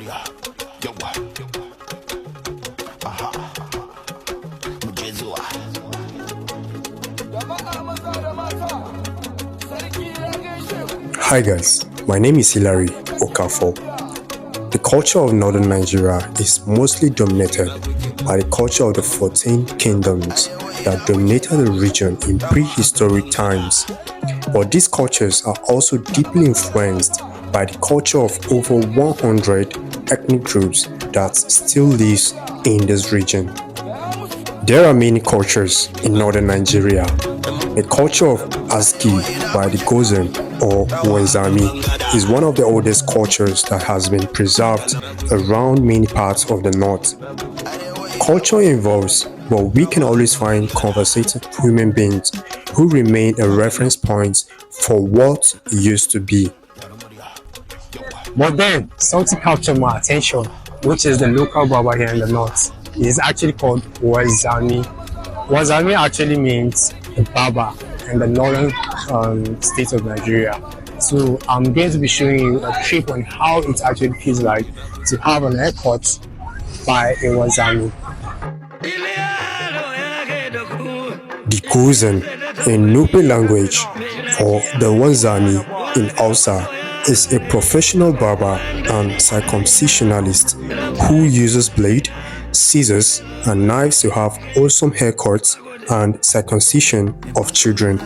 Hi guys, my name is Hilary Okafor. The culture of northern Nigeria is mostly dominated by the culture of the 14 kingdoms that dominated the region in prehistoric times. But these cultures are also deeply influenced by the culture of over 100 ethnic groups that still lives in this region. There are many cultures in northern Nigeria. The culture of Aski by the Gozen or Wenzami is one of the oldest cultures that has been preserved around many parts of the north. Culture evolves, but we can always find conversative human beings who remain a reference point for what used to be. But then, something captured my attention, which is the local barber here in the north. It is actually called Wenzami. Wenzami actually means a barber in the northern state of Nigeria. So I'm going to be showing you a trip on how it actually feels like to have an haircut by a Wenzami. The Gozen in Nupe language or the Wenzami in Hausa is a professional barber and circumcisionalist who uses blade, scissors, and knives to have awesome haircuts and circumcision of children.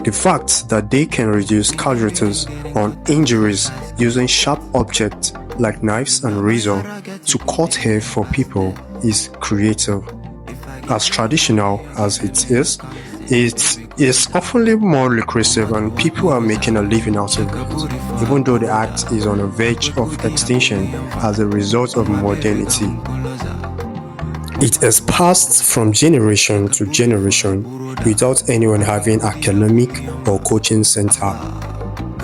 The fact that they can reduce casualties on injuries using sharp objects like knives and razor to cut hair for people is creative. As traditional as it is often more lucrative and people are making a living out of it, even though the act is on the verge of extinction as a result of modernity. It has passed from generation to generation without anyone having academic or coaching center.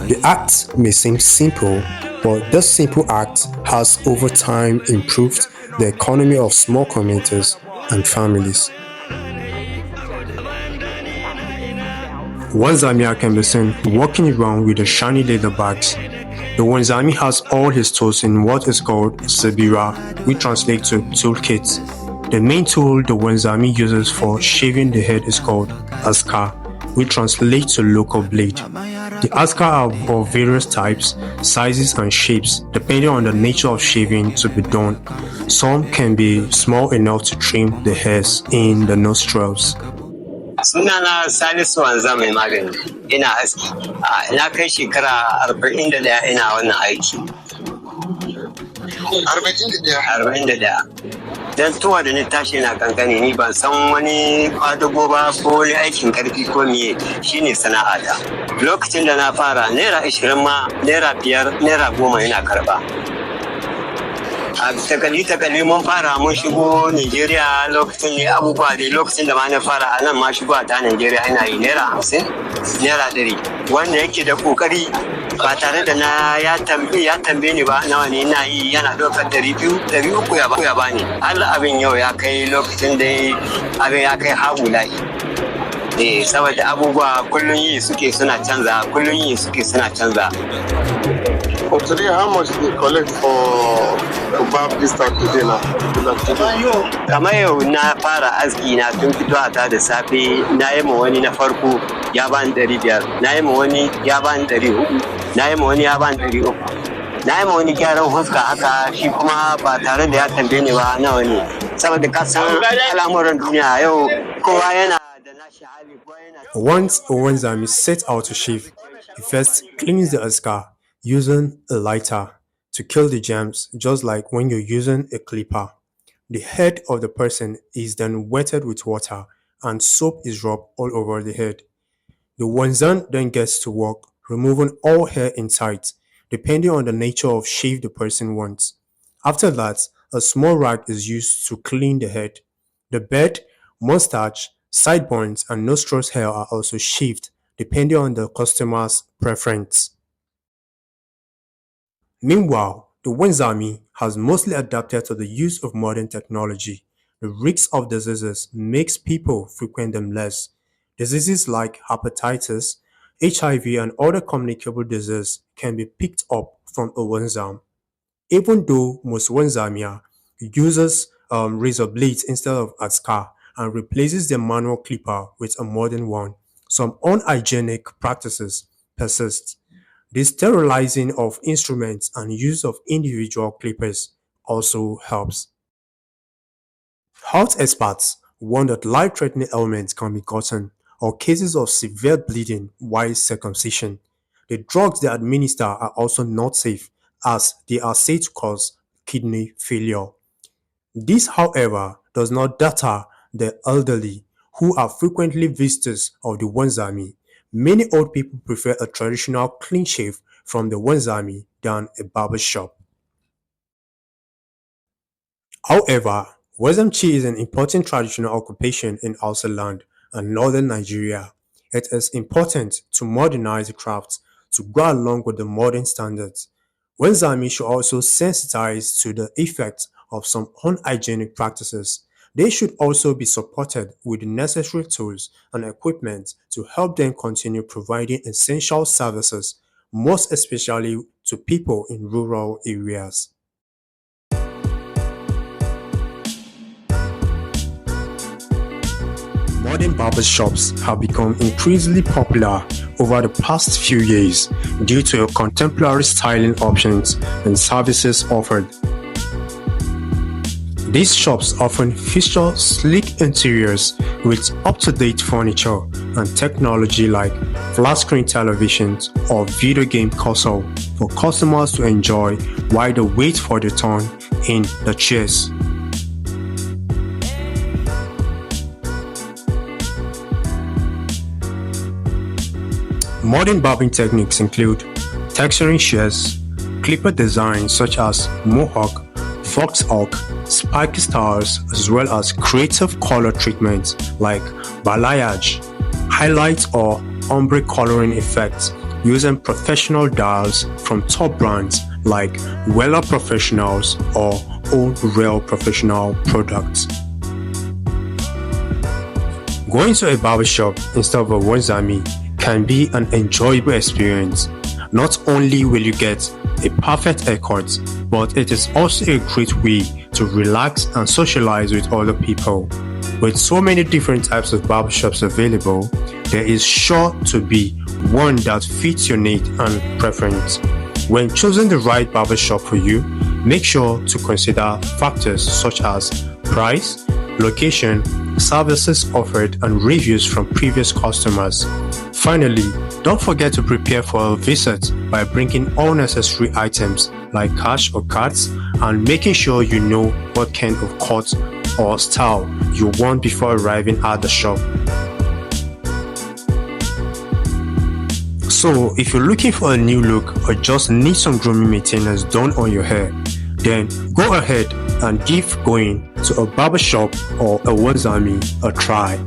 The act may seem simple, but this simple act has over time improved the economy of small communities and families. Wenzami can be seen walking around with the shiny leather bags. The Wenzami has all his tools in what is called Sabira, which translates to toolkit. The main tool the Wenzami uses for shaving the head is called aska, which translates to local blade. The aska are of various types, sizes and shapes depending on the nature of shaving to be done. Some can be small enough to trim the hairs in the nostrils. Sunana Salisu Wanzam mai magani, ina aski. Na kai shekara 41 ina wannan aiki. 41. Dan tuwa da ni tashi na kankani ni ban san wani kwadago ba ko wani aikin karfi ko miye shine sana'ata. Lokacin da na fara naira 20 ma naira 5 naira 10 ina karba. A takali mun fara mun shigo Nigeria lokacin ne abubuwa dai lokacin da ma na fara a nan ma shigo ta Nigeria ina yi naira 50 naira 100 wanda yake da kokari ba tare da na ya tambaye ni ba nawa ne ina yi yana ɗaukar 200 300 ya bani. Allah abin yau ya kai lokacin da abin ya kai hagulai. Saboda abubuwa kullun yi suke suna canza. For today, how much do you collect to barb this time today now? Kamar yau na fara aski na tun fitowa ta da safe na yi ma wani na farko ya bani 500, na yi ma wani ya bani 400, na yi ma wani ya bani 300. Na yi ma wani gyaran huska haka shi kuma ba tare da ya tambaye ni ba nawa ne. Saboda ka san al'amuran duniya yau kowa yana da nashi hali. Once a Wenzami sets out to shave, he first cleans the aska using a lighter to kill the germs, just like when you're using a clipper. The head of the person is then wetted with water and soap is rubbed all over the head. The Wenzan then gets to work removing all hair inside, depending on the nature of shave the person wants. After that, a small rag is used to clean the head. The beard, mustache, sideburns, and nostrils hair are also shaved, depending on the customer's preference. Meanwhile, the Wenzami has mostly adapted to the use of modern technology. The risks of diseases makes people frequent them less. Diseases like hepatitis, HIV, and other communicable diseases can be picked up from a wanzam. Even though most wanzamia uses razor blades instead of askar and replaces the manual clipper with a modern one, some unhygienic practices persist. The sterilizing of instruments and use of individual clippers also helps. Health experts warn that life-threatening ailments can be gotten or cases of severe bleeding while circumcision. The drugs they administer are also not safe as they are said to cause kidney failure. This, however, does not deter the elderly who are frequently visitors of the wanzami. Many old people prefer a traditional clean shave from the wanzami than a barber shop. However, Wazamchi is an important traditional occupation in Hausa land and northern Nigeria. It is important to modernize the craft to go along with the modern standards. Wanzami should also sensitize to the effects of some unhygienic practices. They should also be supported with the necessary tools and equipment to help them continue providing essential services, most especially to people in rural areas. Modern barber shops have become increasingly popular over the past few years due to contemporary styling options and services offered. These shops often feature sleek interiors with up-to-date furniture and technology like flat-screen televisions or video game console for customers to enjoy while they wait for their turn in the chairs. Modern barbing techniques include texturing shears, clipper designs such as mohawk, fox hawk, spiky styles, as well as creative color treatments like balayage, highlights or ombre coloring effects using professional dials from top brands like Weller Professionals or Old Rail Professional products. Going to a barbershop instead of a wanzami can be an enjoyable experience. Not only will you get a perfect haircut, but it is also a great way to relax and socialize with other people. With so many different types of barbershops available, there is sure to be one that fits your need and preference. When choosing the right barbershop for you, make sure to consider factors such as price, location, services offered, and reviews from previous customers. Finally, don't forget to prepare for a visit by bringing all necessary items like cash or cards and making sure you know what kind of cut or style you want before arriving at the shop. So, if you're looking for a new look or just need some grooming maintenance done on your hair, then go ahead and give going to a barbershop or a wanzami a try.